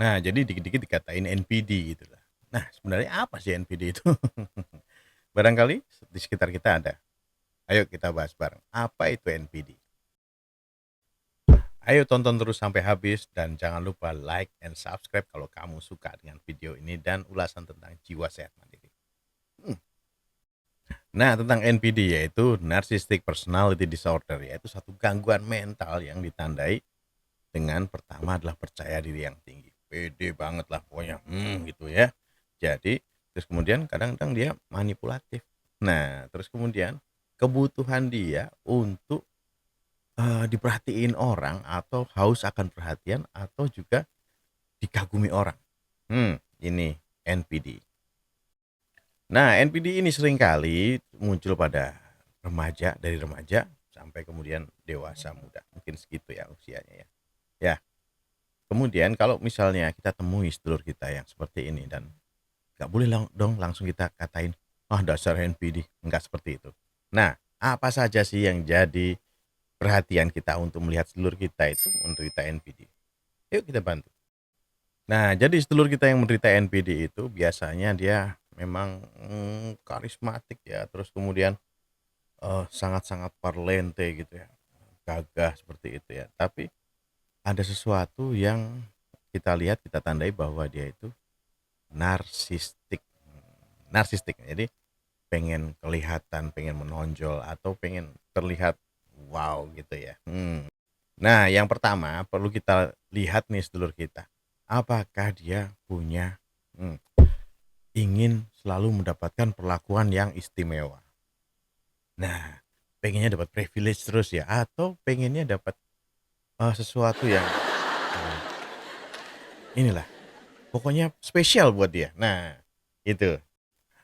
Nah, jadi dikit-dikit dikatain NPD gitu lah. Nah, sebenarnya apa sih NPD itu? Barangkali di sekitar kita ada. Ayo kita bahas bareng. Apa itu NPD? Ayo tonton terus sampai habis dan jangan lupa like and subscribe kalau kamu suka dengan video ini dan ulasan tentang jiwa sehat mandiri. Hmm. Nah, tentang NPD yaitu Narcissistic Personality Disorder, yaitu satu gangguan mental yang ditandai dengan pertama adalah percaya diri yang tinggi. Pede banget lah pokoknya, gitu ya. Jadi, terus kemudian kadang-kadang dia manipulatif. Nah, terus kemudian kebutuhan dia untuk diperhatiin orang atau haus akan perhatian atau juga dikagumi orang. Ini NPD. Nah, NPD ini seringkali muncul pada remaja, dari remaja sampai kemudian dewasa muda. Mungkin segitu ya usianya ya. Ya, kemudian kalau misalnya kita temui sedulur kita yang seperti ini dan nggak boleh dong langsung kita katain, "Ah, dasar NPD." Nggak seperti itu. Nah, apa saja sih yang jadi perhatian kita untuk melihat sedulur kita itu menderita NPD? Yuk kita bantu. Nah, jadi sedulur kita yang menderita NPD itu biasanya dia memang, karismatik ya, terus kemudian, sangat-sangat parlente gitu ya, gagah seperti itu ya. Tapi ada sesuatu yang kita lihat, kita tandai bahwa dia itu narsistik, narsistik. Jadi pengen kelihatan, pengen menonjol atau pengen terlihat wow gitu ya. Nah, yang pertama perlu kita lihat nih sedulur kita, apakah dia punya, mmm, ingin selalu mendapatkan perlakuan yang istimewa. Nah, pengennya dapat privilege terus ya atau pengennya dapat, sesuatu yang, eee, inilah pokoknya spesial buat dia. Nah, itu.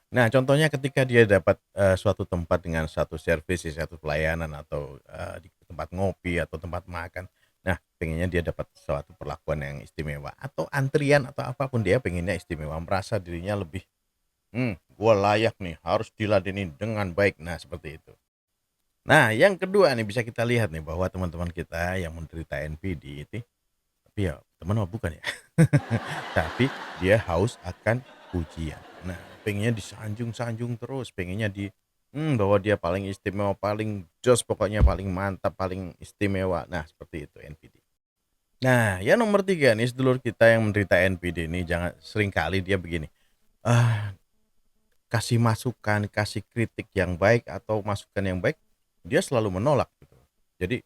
Nah, contohnya ketika dia dapat, suatu tempat dengan satu servis, satu pelayanan atau, di tempat ngopi atau tempat makan. Nah, pengennya dia dapat suatu perlakuan yang istimewa atau antrian atau apapun dia pengennya istimewa, merasa dirinya lebih, gua layak nih, harus diladenin dengan baik." Nah, seperti itu. Nah, yang kedua nih bisa kita lihat nih bahwa teman-teman kita yang menderita NPD itu tapi ya teman mah bukan ya. Tapi dia haus akan pujian. Nah, pengennya disanjung-sanjung terus, pengennya bahwa dia paling istimewa, paling jos, pokoknya paling mantap, paling istimewa. Nah, seperti itu NPD. Nah, yang nomor 3 nih sedulur kita yang menderita NPD ini jangan seringkali dia begini, ah, kasih masukan, kasih kritik yang baik atau masukan yang baik, dia selalu menolak gitu. Jadi,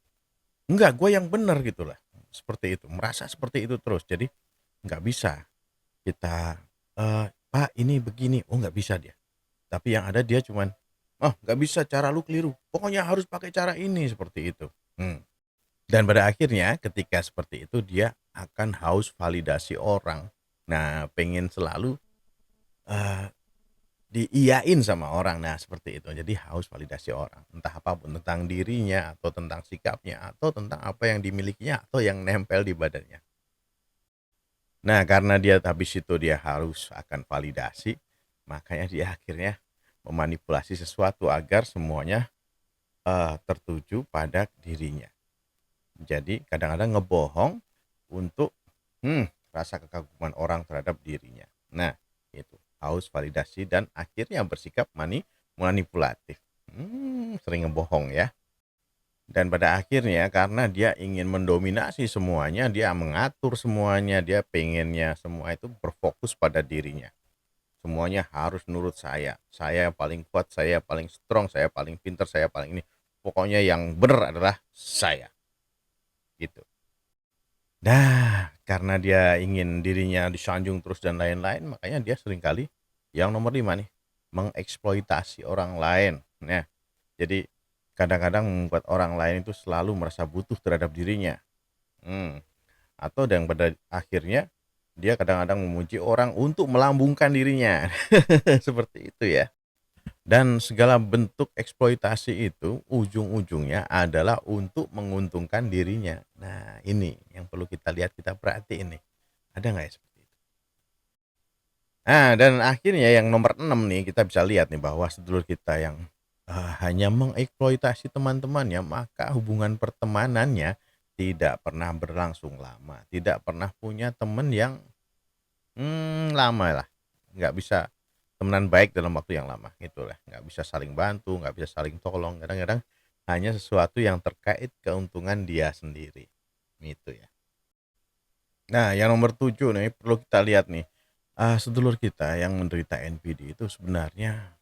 "Enggak, gue yang benar," gitulah. Seperti itu, merasa seperti itu terus. Jadi nggak bisa kita, "Pak ini begini," oh nggak bisa dia. Tapi yang ada dia cuman, "Oh nggak bisa, cara lu keliru, pokoknya harus pakai cara ini," seperti itu. Dan pada akhirnya ketika seperti itu dia akan haus validasi orang. Nah, pengen selalu, eee, diiyain sama orang, nah seperti itu. Jadi haus validasi orang, entah apapun tentang dirinya atau tentang sikapnya atau tentang apa yang dimilikinya atau yang nempel di badannya. Nah, karena dia habis itu dia harus akan validasi, makanya dia akhirnya memanipulasi sesuatu agar semuanya, tertuju pada dirinya. Jadi kadang-kadang ngebohong untuk, rasa kekaguman orang terhadap dirinya. Nah, itu, haus validasi dan akhirnya bersikap manipulatif. Sering ngebohong ya. Dan pada akhirnya karena dia ingin mendominasi semuanya, dia mengatur semuanya, dia pengennya semua itu berfokus pada dirinya. Semuanya harus nurut saya paling kuat, saya paling strong, saya paling pintar, saya paling ini. Pokoknya yang benar adalah saya, gitu. Nah, karena dia ingin dirinya disanjung terus dan lain-lain, makanya dia seringkali yang nomor 5 nih, mengeksploitasi orang lain. Nah, jadi kadang-kadang membuat orang lain itu selalu merasa butuh terhadap dirinya. Mmm, atau yang pada akhirnya dia kadang-kadang memuji orang untuk melambungkan dirinya. Seperti itu ya. Dan segala bentuk eksploitasi itu ujung-ujungnya adalah untuk menguntungkan dirinya. Nah, ini yang perlu kita lihat, kita perhatiin nih. Ada nggak ya seperti itu? Nah, dan akhirnya yang nomor 6 nih kita bisa lihat nih bahwa sedulur kita yang, hanya mengeksploitasi teman-temannya, maka hubungan pertemanannya tidak pernah berlangsung lama, tidak pernah punya teman yang lama lah, nggak bisa temenan baik dalam waktu yang lama, gitulah. Nggak bisa saling bantu, nggak bisa saling tolong, kadang-kadang hanya sesuatu yang terkait keuntungan dia sendiri, gitu ya. Nah, yang nomor 7 nih perlu kita lihat nih, sedulur kita yang menderita NPD itu sebenarnya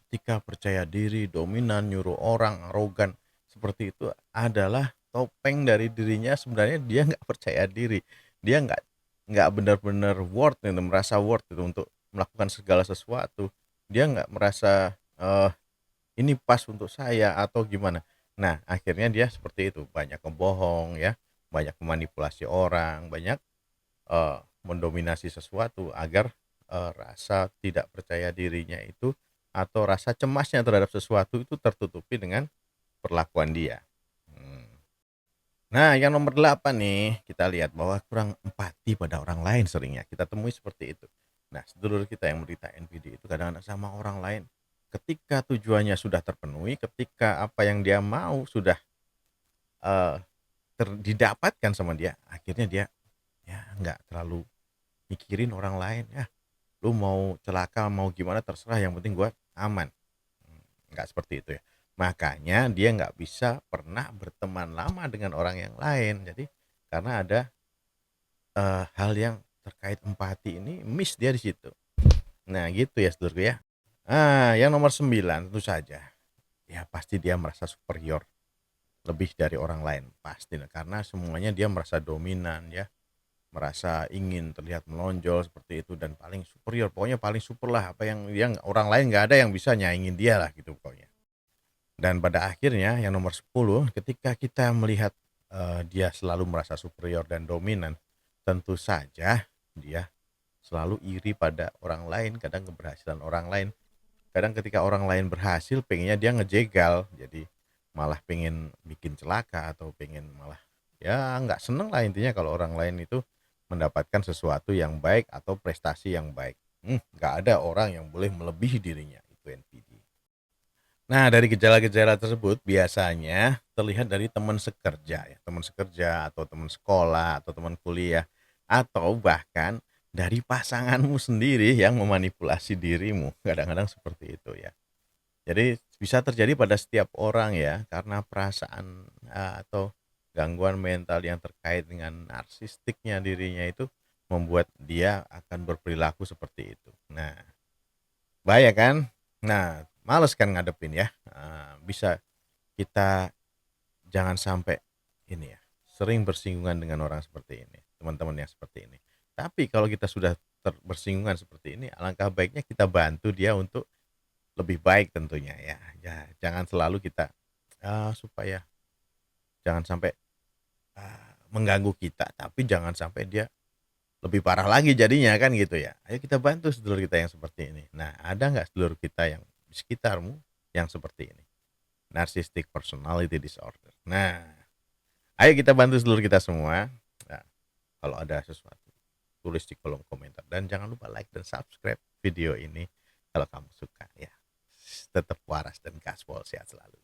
ketika percaya diri, dominan, nyuruh orang, arogan, seperti itu adalah topeng dari dirinya. Sebenarnya dia nggak percaya diri, dia nggak benar-benar worth gitu, merasa worth itu untuk melakukan segala sesuatu. Dia nggak merasa, ini pas untuk saya atau gimana. Nah, akhirnya dia seperti itu, banyak ngebohong ya, banyak memanipulasi orang, banyak mendominasi sesuatu agar, rasa tidak percaya dirinya itu atau rasa cemasnya terhadap sesuatu itu tertutupi dengan perlakuan dia. Mmm. Nah, yang nomor 8 nih, kita lihat bahwa kurang empati pada orang lain seringnya kita temui seperti itu. Nah, sedulur kita yang menderita NPD itu kadang-kadang sama orang lain, ketika tujuannya sudah terpenuhi, ketika apa yang dia mau sudah, eee, didapatkan sama dia, akhirnya dia ya nggak terlalu mikirin orang lain, "Ya, lu mau celaka, mau gimana terserah, yang penting gua aman." Nggak seperti itu ya. Makanya dia nggak bisa pernah berteman lama dengan orang yang lain. Jadi karena ada, hal yang terkait empati ini miss dia di situ. Nah gitu ya sedulurku ya. Yang nomor 9 tentu saja, ya pasti dia merasa superior lebih dari orang lain, pasti. Karena semuanya dia merasa dominan ya, merasa ingin terlihat menonjol seperti itu dan paling superior, pokoknya paling super lah, apa yang orang lain nggak ada yang bisa nyaingin dia lah gitu pokoknya. Dan pada akhirnya yang nomor 10 ketika kita melihat, dia selalu merasa superior dan dominan, tentu saja dia selalu iri pada orang lain, kadang keberhasilan orang lain. Kadang ketika orang lain berhasil pengennya dia ngejegal, jadi malah pengen bikin celaka atau pengen malah ya nggak seneng lah intinya kalau orang lain itu mendapatkan sesuatu yang baik atau prestasi yang baik. Nggak ada orang yang boleh melebihi dirinya, itu NPD. Nah, dari gejala-gejala tersebut biasanya terlihat dari teman sekerja ya, teman sekerja atau teman sekolah atau teman kuliah atau bahkan dari pasanganmu sendiri yang memanipulasi dirimu, kadang-kadang seperti itu ya. Jadi bisa terjadi pada setiap orang ya, karena perasaan, atau gangguan mental yang terkait dengan narsistiknya dirinya itu membuat dia akan berperilaku seperti itu. Nah, bahaya kan? Nah, males kan ngadepin ya, bisa kita jangan sampai ini ya, sering bersinggungan dengan orang seperti ini, teman-teman yang seperti ini. Tapi kalau kita sudah bersinggungan seperti ini, alangkah baiknya kita bantu dia untuk lebih baik tentunya ya. Ya, jangan selalu kita, supaya jangan sampai, mengganggu kita, tapi jangan sampai dia lebih parah lagi jadinya kan gitu ya. Ayo kita bantu sedulur kita yang seperti ini. Nah, ada nggak sedulur kita yang di sekitarmu yang seperti ini? Narcissistic personality disorder. Nah, ayo kita bantu sedulur kita semua. Nah, kalau ada sesuatu tulis di kolom komentar dan jangan lupa like dan subscribe video ini kalau kamu suka ya. Tetap waras dan gaspol, sehat selalu.